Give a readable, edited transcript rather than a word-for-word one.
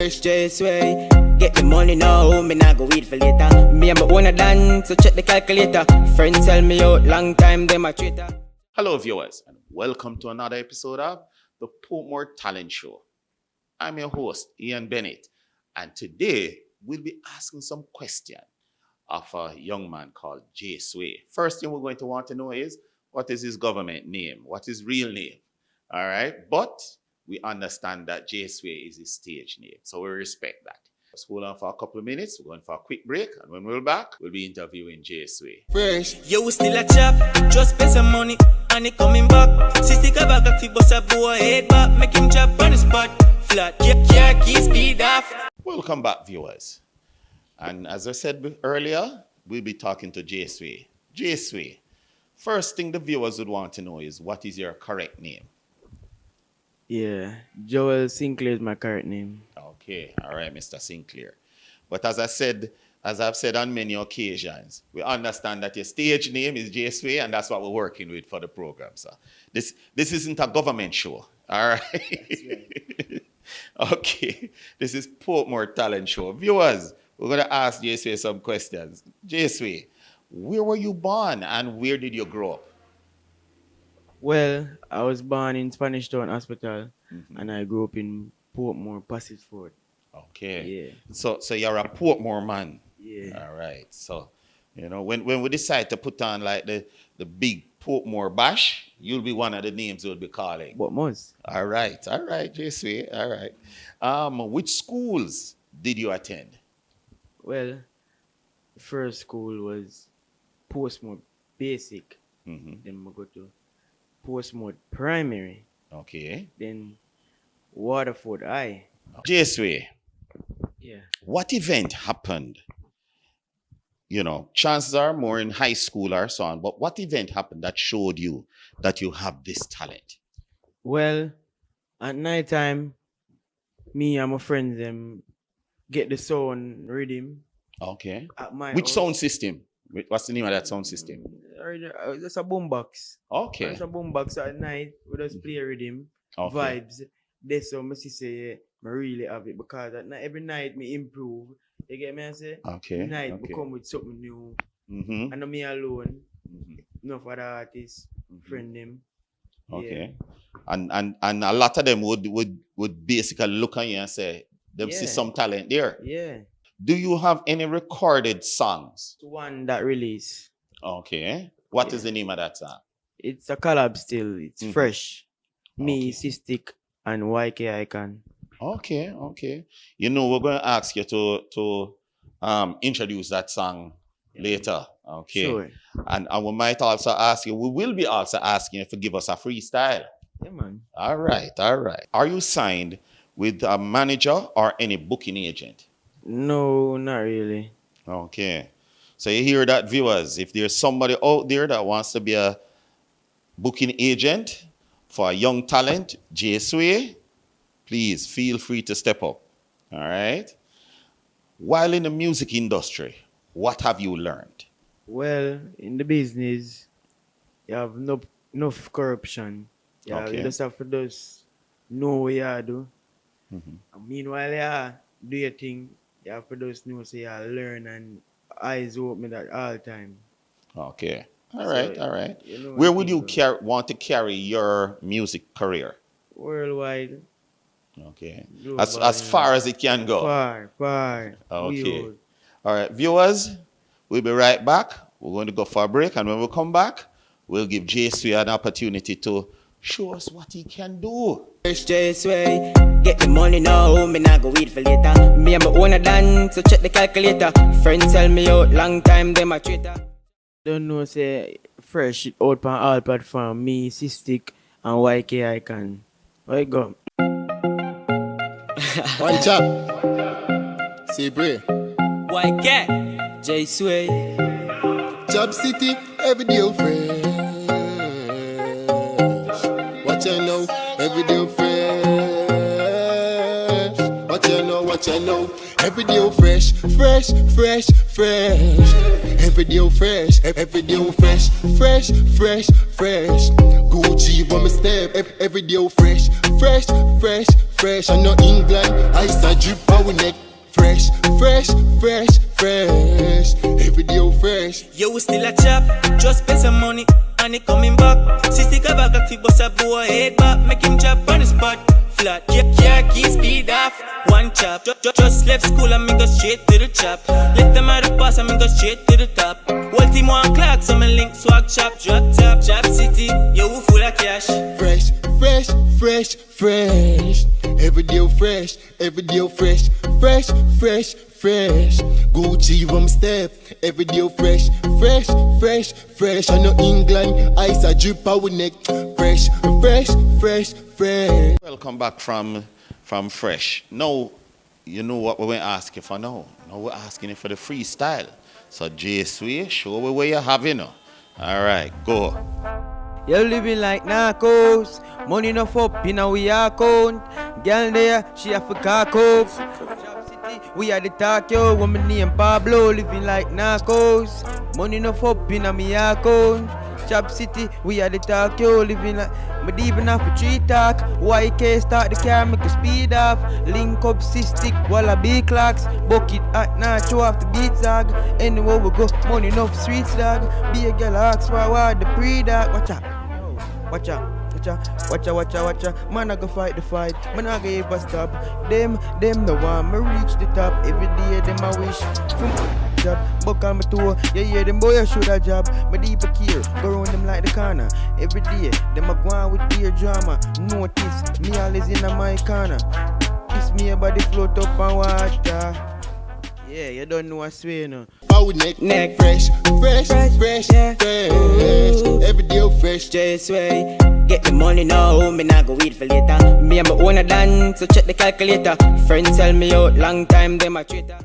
Just way, get the money now, me nah go wait for later. Me and my owner done, so check the calculator. Friends tell me out, long time them a traitor. Hello viewers, and welcome to another episode of the Portmore Talent Show. I'm your host, Ian Bennett, and today we'll be asking some questions of a young man called Jay Sway. First thing we're going to want to know is, what is his government name? What is his real name? All right, but we understand that Jay Sway is his stage name, so we respect that. Let's hold on for a couple of minutes. We're going for a quick break, and when we're back, we'll be interviewing Jay Sway. Fresh. Yo, we still a chop, just pay some money, and it coming back. 60 back, active bust a boy head back, make him chop on the spot. Flat, yeah, key speed off. Welcome back, viewers. And as I said earlier, we'll be talking to Jay Sway. Jay Sway, first thing the viewers would want to know is, what is your correct name? Yeah, Joel Sinclair is my current name. Okay, all right, Mr. Sinclair. But as I've said on many occasions, we understand that your stage name is Jay Sway, and that's what we're working with for the program. So this isn't a government show, all right? That's right. Okay, this is Portmore Talent Show. Viewers, we're going to ask Jay Sway some questions. Jay Sway, where were you born and where did you grow up? Well, I was born in Spanish Town Hospital, and I grew up in Portmore, Passageford. Okay. Yeah. So you're a Portmore man. Yeah. All right. So, you know, when we decide to put on like the big Portmore bash, you'll be one of the names we'll be calling. Portmore. All right, Jay Sway. All right. Which schools did you attend? Well, the first school was Portmore Basic. Then I go to Portmore Primary. Okay. Then Waterford High. Jay Sway, Yeah. what event happened? You know, chances are more in high school or so on, but what event happened that showed you that you have this talent? Well, at night time, me and my friends them get the sound rhythm. Okay. At my Which house. sound system? What's the name of that sound system? Just a boombox. Okay. Just a boombox at night. We just play rhythm, Okay. vibes. That's how I say I really have it, because at night, every night me improve. You get me? I say Okay. night Okay. we come with something new. Mm-hmm. And not me alone. Enough other artists, friend them. Okay. And a lot of them would basically look at you and say, them see Yeah. some talent there. Yeah. Do you have any recorded songs? It's one that release. Okay. What is Yeah. the name of that song? It's a collab still. It's fresh. Me, Okay. Cystic, and YK Icon. Okay, okay. You know, we're going to ask you to introduce that song later. Okay. Sure. And we might also ask you, we will be also asking you to give us a freestyle. Yeah, man. All right, all right. Are you signed with a manager or any booking agent? No, not really. Okay. So you hear that, viewers. If there's somebody out there that wants to be a booking agent for a young talent, Jay Sway, please feel free to step up. All right? While in the music industry, what have you learned? Well, in the business, you have enough corruption. Yeah, Okay. you just have to just know what you do. And meanwhile, yeah, do your thing. You have to just know, so you learn and eyes open at all time. Okay. All right, So, all right. you know Where what would you people- want to carry your music career? Worldwide, Okay. global, As far as it can go. far. Okay. Beyond. All right, viewers, we'll be right back. We're going to go for a break, and when we come back, we'll give Jay Sway an opportunity to show us what he can do. Just way, get the money now, me nah go wait for later. Me and my owner done, so check the calculator. Friends tell me out, long time them a traitor. Don't know, say fresh out on all platform. Me, Cystic, and YK Icon. Where you go? One chop. See Bray. YK, Jay Sway. Job City, every day fresh. What you know, every day fresh. What you know, every day fresh. Every day fresh. Gucci when me step, every day fresh. I know England, ice a drip. power neck. Fresh, fresh, fresh, fresh. Every day fresh. Yo, we still a chop, just pay some money, and it coming back. 60 back, active bust a boy head back, make him chop on the spot. Flat, yeah, key speed off. One chop, just left school and me go straight to the chop. Left them at the pass and me go straight to the top. Whole team one clock, so me link swag chop, drop top, chop city. Yo, we full of cash. Fresh, fresh, fresh, fresh. Every day fresh, every day fresh. Fresh, fresh, fresh. Gucci rum step. Every day fresh, fresh, fresh, fresh. I know England, ice a drip our neck. Fresh, fresh, fresh, fresh. Welcome back from Fresh. Now, you know what we were asking for now. Now we're asking for the freestyle. So J-Sway, show me where you have it now. All right, go. You living like narcos. Money enough up in our account. Girl there, she have a cock up. Shop City, we are the talk, yo. Woman named Pablo, living like narcos. Money enough up in our account. Shop City, we are the talk, yo. Living like, but even after tree talk. YK start the car, make a speed off. Link up, cystic, wallaby clocks. Bucket at night, show off the beat zag. Anywhere we go, money enough streets dog. Be a girl, ask for what the pre-dog. Watch out. Watch out, watch out. Man, I go fight the fight. Man, I go ever stop. Them the one me reach the top. Every day, them I wish from job. Buck on my toe. Yeah, them boy I should a job. Me deep a care, go round them like the corner. Every day, them a go on with their drama. Notice, me always in my corner. Kiss me body float up and water. Yeah, you don't know I swear no. Power neck, fresh, fresh, fresh, yeah. fresh. Every day fresh. J-Sway, get the money now, me nah go wait for later. Me and my owner done, so check the calculator. Friends sell me out, long time them a traitor.